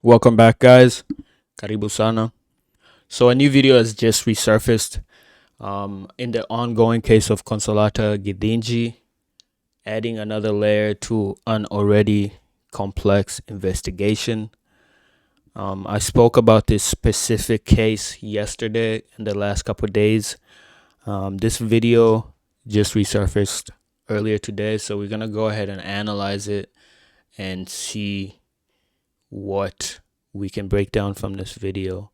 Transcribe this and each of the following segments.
Welcome back, guys. Karibu sana. So a new video has just resurfaced in the ongoing case of Consolata Githinji, adding another layer to an already complex investigation. I spoke about this specific case yesterday and the last couple of days. This video just resurfaced earlier today, so we're gonna go ahead and analyze it and see what we can break down from this video.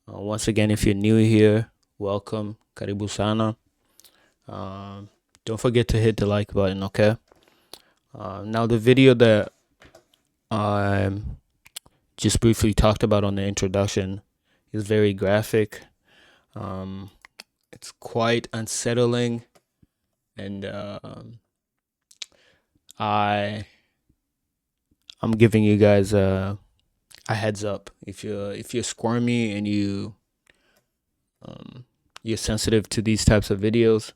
Once again, if you're new here, welcome. Karibu sana. Don't forget to hit the like button, okay? Now, the video that I just briefly talked about on the introduction is very graphic. It's quite unsettling, and I'm giving you guys a heads up. If you're squirmy and you're sensitive to these types of videos,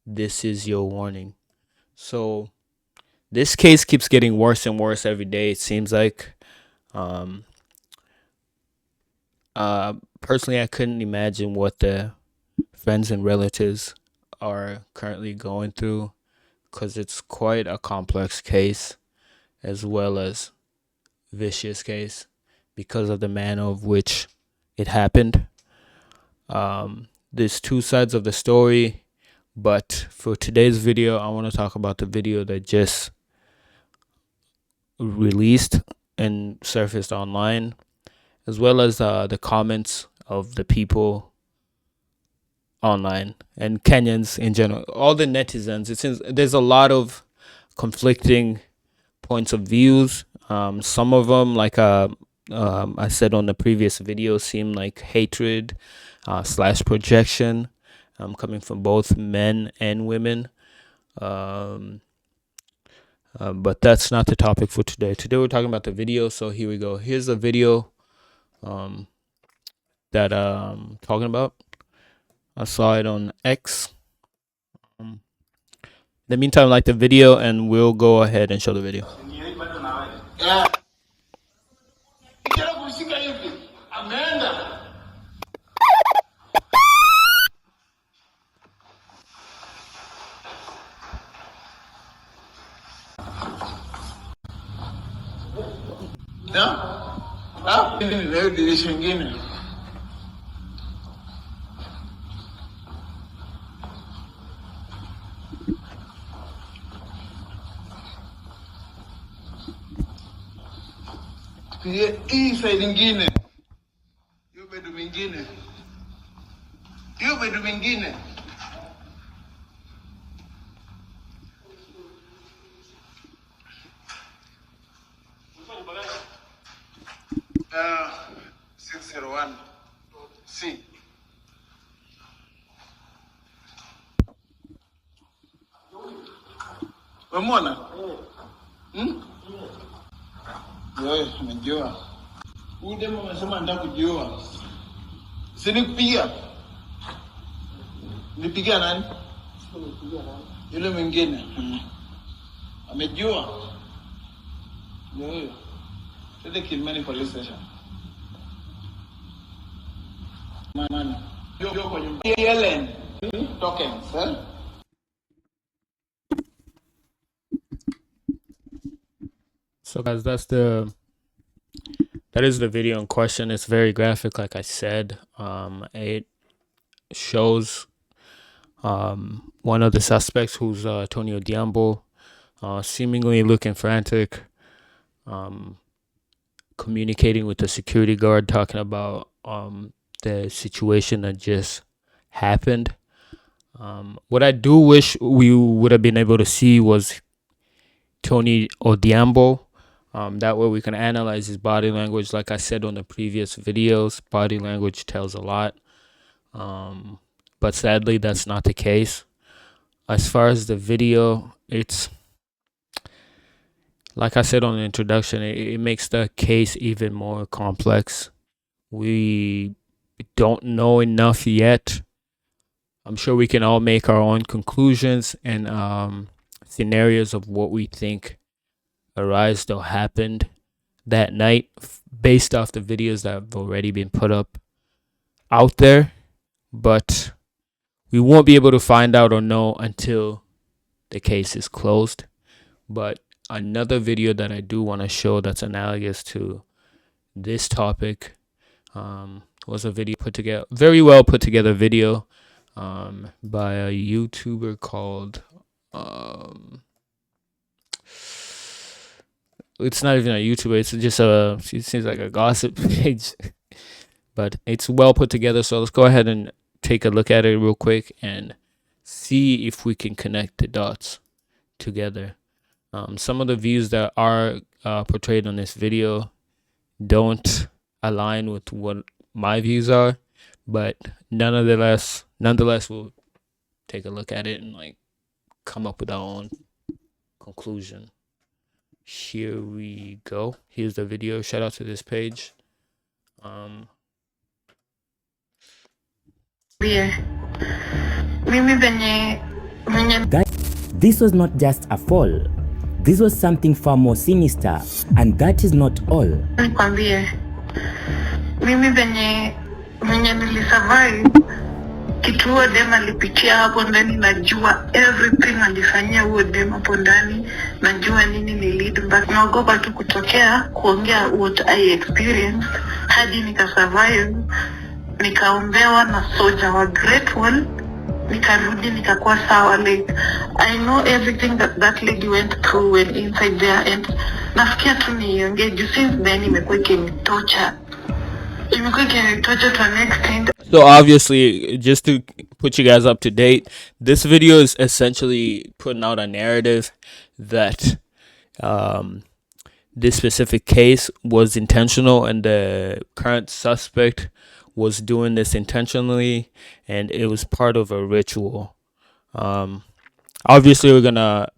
this is your warning. So this case keeps getting worse and worse every day, it seems like. Personally, I couldn't imagine what the friends and relatives are currently going through, because it's quite a complex case as well as vicious case because of the manner of which it happened. There's two sides of the story, but for today's video, I want to talk about the video that just released and surfaced online, as well as the comments of the people online and Kenyans in general, all the netizens. It seems there's a lot of conflicting points of views. Some of them, like I said on the previous video, seem like hatred slash projection, coming from both men and women. But that's not the topic for today. Today we're talking about the video. So here we go. Here's the video that I'm talking about. I saw it on X. In the meantime, like the video, and we'll go ahead and show the video. Hii side nyingine. Hiyo bedu mingine. Hiyo bedu mingine. Uh, 601 C. Wamona? Wewe unajua. Huyu demo amesema nataka kujua. Sinikupiga. Nipigia nani? Yule mwingine. Amejua. Ndio huyo. Tende Kilmani police station. Mama. Yo kwa nyumba. Ellen. Tokens, eh? So guys, that is the video in question. It's very graphic, like I said. It shows one of the suspects, who's Tony Odhiambo, seemingly looking frantic, communicating with the security guard, talking about the situation that just happened. What I do wish we would have been able to see was Tony Odhiambo. That way we can analyze his body language. Like I said on the previous videos, body language tells a lot. But sadly, that's not the case. As far as the video, it's, like I said on the introduction, it makes the case even more complex. We don't know enough yet. I'm sure we can all make our own conclusions and scenarios of what we think arised or happened. that night based off the videos that have already been put up out there, but we won't be able to find out or know until the case is closed. But another video that I do want to show that's analogous to this topic was a video put together, very well put together video by a YouTuber called it's not even a YouTuber, it's just it seems like a gossip page, but it's well put together. So let's go ahead and take a look at it real quick and see if we can connect the dots together. Some of the views that are portrayed on this video don't align with what my views are, but nonetheless we'll take a look at it and like come up with our own conclusion. Here we go. Here's the video. Shout out to this page. This was not just a fall. This was something far more sinister, and that is not all. Kituo dem alipitia hapo ndani, najua everything alifanyia huo dem hapo ndani, najua nini ni lead, but naogopa tu kutokea kuongea what I experienced hadi nikasurvive, nikaombewa na soja wa grateful, nikarudi nikakuwa sawa. Like I know everything that lady went through when inside there, and nafikia tu niongee juu since then imekuwa ikinitosha. So obviously, just to put you guys up to date, this video is essentially putting out a narrative that this specific case was intentional and the current suspect was doing this intentionally and it was part of a ritual. Obviously, we're gonna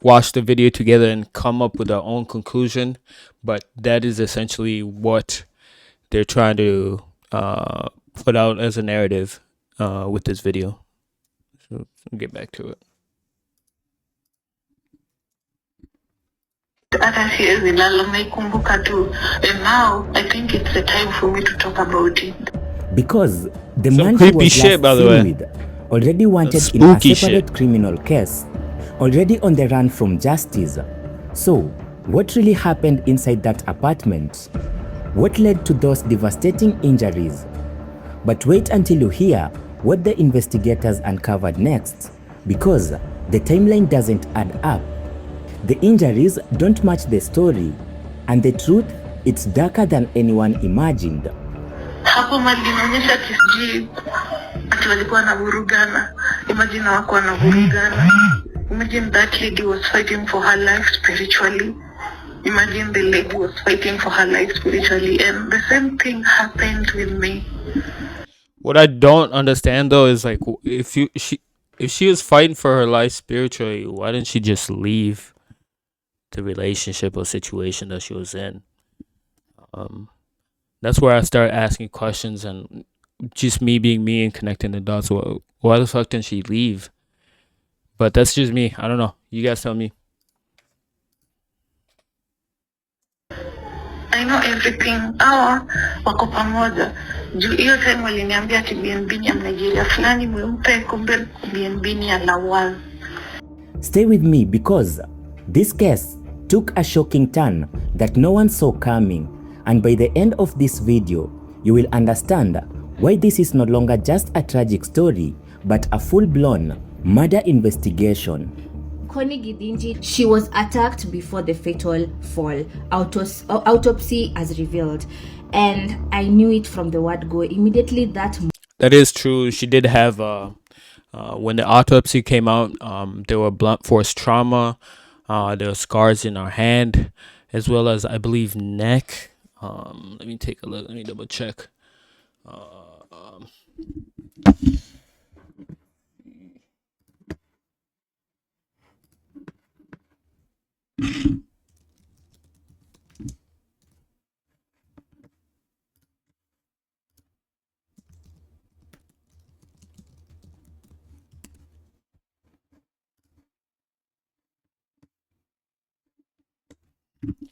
watch the video together and come up with our own conclusion, but that is essentially what they're trying to put out as a narrative with this video. So we'll get back to it. And now I think it's the time for me to talk about it. Because the Some man creepy she was shit, by the last way. seen with, already wanted in a separate criminal case, already on the run from justice. So, what really happened inside that apartment? What led to those devastating injuries? But wait until you hear what the investigators uncovered next, because the timeline doesn't add up. The injuries don't match the story, and the truth, it's darker than anyone imagined. Hapo malinaonyesha kisiji ati walikuwa wanavurugana. Imagine wako wanavurugana. Imagine that lady was fighting for her life spiritually. Imagine the lady was fighting for her life spiritually, and the same thing happened with me. What I don't understand though is like if she was fighting for her life spiritually, why didn't she just leave the relationship or situation that she was in? That's where I start asking questions and just me being me and connecting the dots. Well, why the fuck didn't she leave? But that's just me. I don't know. You guys tell me. I know everything. Wako pamoja. Juu hiyo time waliniambia ati BNB ni ya Nigeria fulani mweupe, kumbe BNB ni ya Lawal. Stay with me because this case took a shocking turn that no one saw coming, and by the end of this video, you will understand why this is no longer just a tragic story, but a full-blown murder investigation. Connie Githinji, she was attacked before the fatal fall. Autopsy has revealed, and I knew it from the word go. Immediately that is true. She did have when the autopsy came out, there were blunt force trauma. There were scars in her hand, as well as I believe neck. Let me take a look. Let me double check.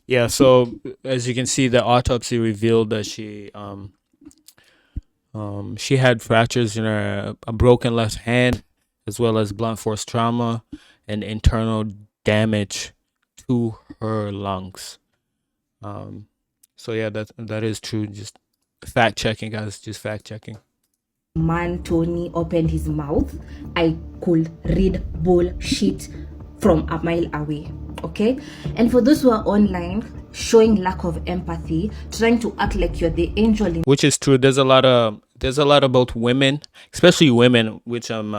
Yeah, so as you can see, the autopsy revealed that she had fractures in a broken left hand, as well as blunt force trauma and internal damage to her lungs. So yeah, that is true. Just fact checking, guys. Just fact checking. Man Tony opened his mouth, I could read bullshit from a mile away. Okay, and for those who are online showing lack of empathy, trying to act like you're the angel in, which is true. There's a lot about women, especially women, which I'm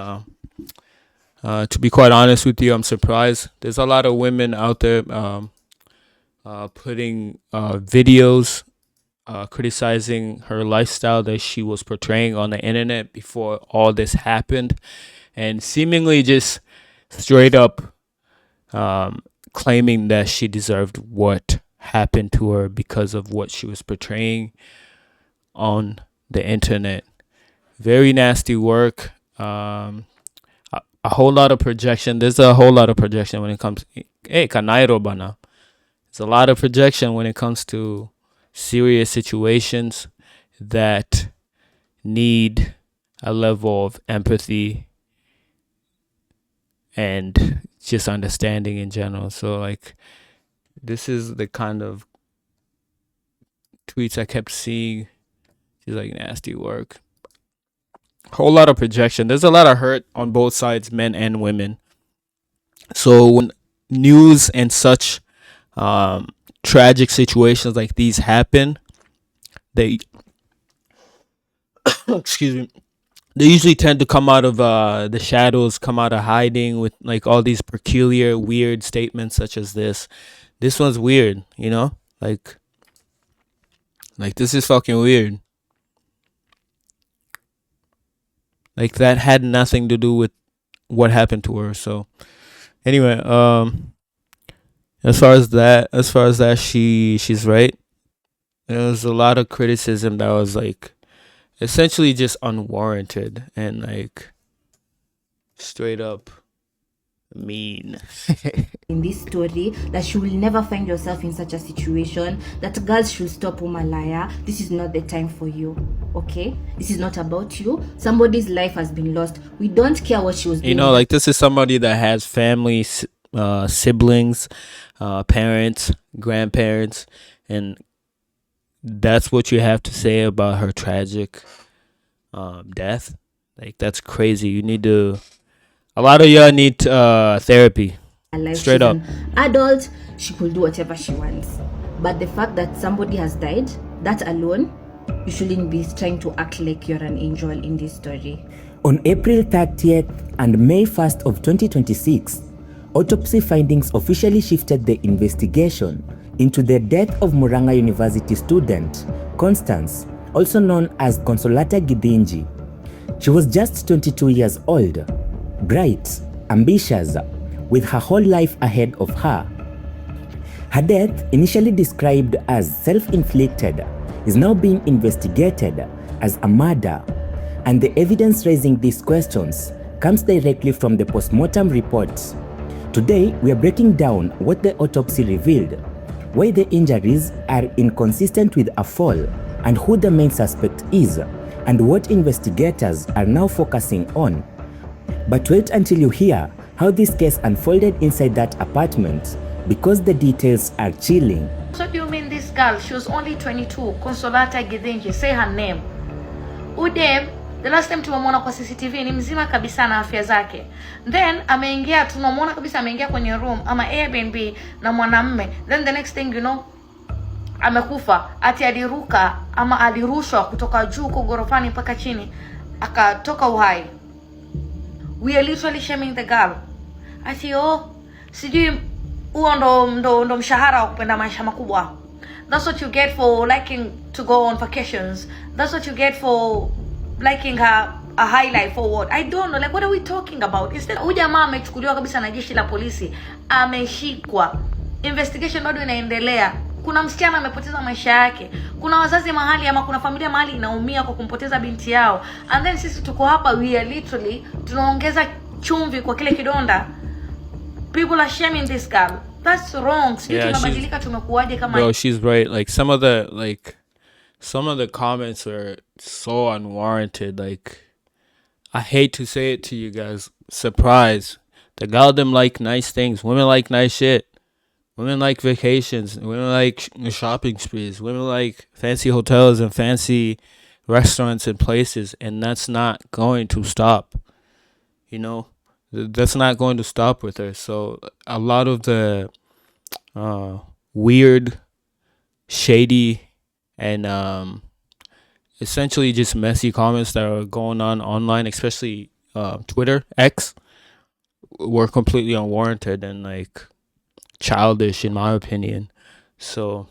to be quite honest with you, I'm surprised. There's a lot of women out there putting videos criticizing her lifestyle that she was portraying on the internet before all this happened, and seemingly just straight up claiming that she deserved what happened to her because of what she was portraying on the internet. Very nasty work. A whole lot of projection. There's a whole lot of projection when it comes. Hey, kanairo bana. There's a lot of projection when it comes to serious situations that need a level of empathy and just understanding in general. So like, this is the kind of tweets I kept seeing. She's like, nasty work. Whole lot of projection. There's a lot of hurt on both sides, men and women. So when news and such tragic situations like these happen, they excuse me, they usually tend to come out of the shadows, come out of hiding with like all these peculiar, weird statements such as this. This one's weird, you know? Like this is fucking weird. Like that had nothing to do with what happened to her. So anyway, as far as that, she's right. There was a lot of criticism that was like essentially just unwarranted and like straight up mean. in this story, that you will never find yourself in such a situation, that girls should stop umalaya. This is not the time for you. Okay, this is not about you. Somebody's life has been lost. We don't care what she was doing. You know, like this is somebody that has family, siblings, parents, grandparents, and that's what you have to say about her tragic death. Like that's crazy. You need to. A lot of y'all need therapy. Straight up. Adult, she could do whatever she wants. But the fact that somebody has died, that alone, you shouldn't be trying to act like you're an angel in this story. On April 30th and May 1st of 2026, autopsy findings officially shifted the investigation into the death of Murang'a University student Constance, also known as Consolata Githinji. She was just 22 years old, bright, ambitious, with her whole life ahead of her. Her death, initially described as self-inflicted, is now being investigated as a murder, and the evidence raising these questions comes directly from the postmortem reports. Today, we are breaking down what the autopsy revealed, why the injuries are inconsistent with a fall, and who the main suspect is, and what investigators are now focusing on. But wait until you hear how this case unfolded inside that apartment, because the details are chilling. So do you mean this girl, she was only 22, Consolata Githinji, say her name. Udem, the last time tumemwona kwa CCTV ni mzima kabisa na afya zake. Then ameingia, tunamwona kabisa ameingia kwenye room ama Airbnb na mwanamume. Then the next thing you know, amekufa. Ati aliruka ama alirushwa kutoka juu kwa gorofani mpaka chini, akatoka uhai. We are literally shaming the girl. Ati sijui huo ndo mshahara wa kupenda maisha makubwa. That's what you get for liking to go on vacations. That's what you get for liking a highlight for what? I don't know. Like, what are we talking about? Instead, huyu jamaa amechukuliwa kabisa na jeshi la polisi. Ameshikwa. Investigation bado inaendelea. Kuna msichana amepoteza maisha yake. Kuna wazazi mahali ama kuna familia mahali inaumia kwa kumpoteza binti yao. And then sisi tuko hapa, we are literally tunaongeza chumvi kwa kile kidonda. People are shaming this girl. That's wrong. Sijui Yeah, tumebadilika tumekuwaje kama bro, she's right. Like some of the comments were so unwarranted. Like, I hate to say it to you guys. Surprise. The goddamn like nice things. Women like nice shit. Women like vacations. Women like shopping sprees. Women like fancy hotels and fancy restaurants and places. And that's not going to stop. You know? That's not going to stop with her. So a lot of the weird, shady, and essentially just messy comments that are going on online, especially Twitter, X, were completely unwarranted and like childish in my opinion. So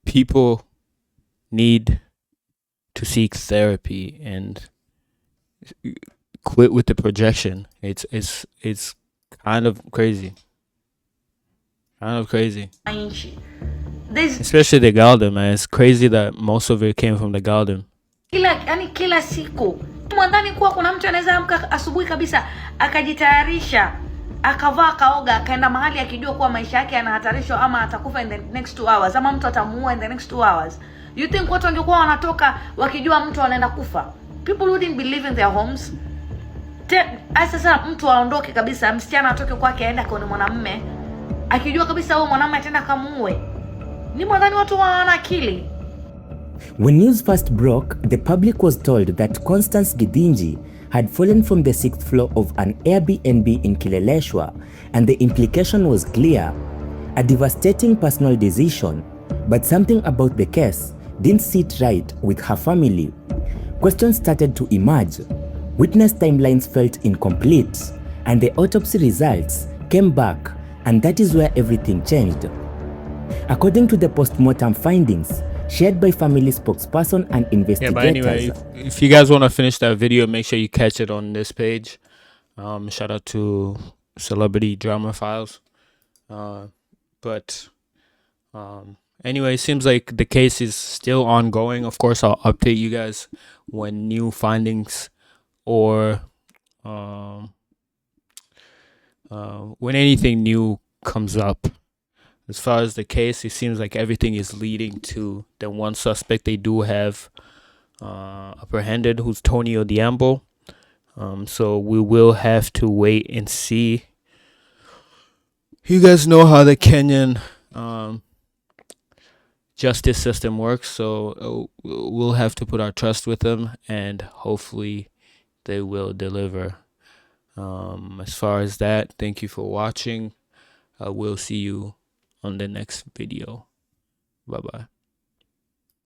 people need to seek therapy and quit with the projection. It's kind of crazy. nchi. There's Especially the Galdem, man. It's crazy that most of it came from the Galdem. kila siku mwadhani kuwa kuna mtu anaweza amka asubuhi kabisa akajitayarisha akavaa kaoga akaenda mahali akijua kuwa maisha yake yanahatarishwa ama atakufa in the next 2 hours ama mtu atamuua in the next 2 hours. You think watu wangekuwa wanatoka wakijua mtu anaenda kufa? People wouldn't be leaving their homes. Sasa mtu aondoke kabisa, msichana atoke kwake aende kwa mwanamume akijua kabisa huyo mwanamume ataenda kamuue. Ni mwadhani watu wana akili? When news first broke, the public was told that Constance Githinji had fallen from the 6th floor of an Airbnb in Kileleshwa, and the implication was clear: a devastating personal decision. But something about the case didn't sit right with her family. Questions started to emerge. Witness timelines felt incomplete, and the autopsy results came back, and that is where everything changed. According to the post-mortem findings shared by family spokesperson and investigators. Yeah, but anyway, if you guys want to finish that video, make sure you catch it on this page. Shout out to Celebrity Drama Files. Anyway, it seems like the case is still ongoing. Of course, I'll update you guys when new findings or when anything new comes up. As far as the case, it seems like everything is leading to the one suspect they do have apprehended, who's Tony Odhiambo. So we will have to wait and see. You guys know how the Kenyan justice system works, so we'll have to put our trust with them, and hopefully they will deliver. As far as that, thank you for watching. We'll see you on the next video. Bye bye.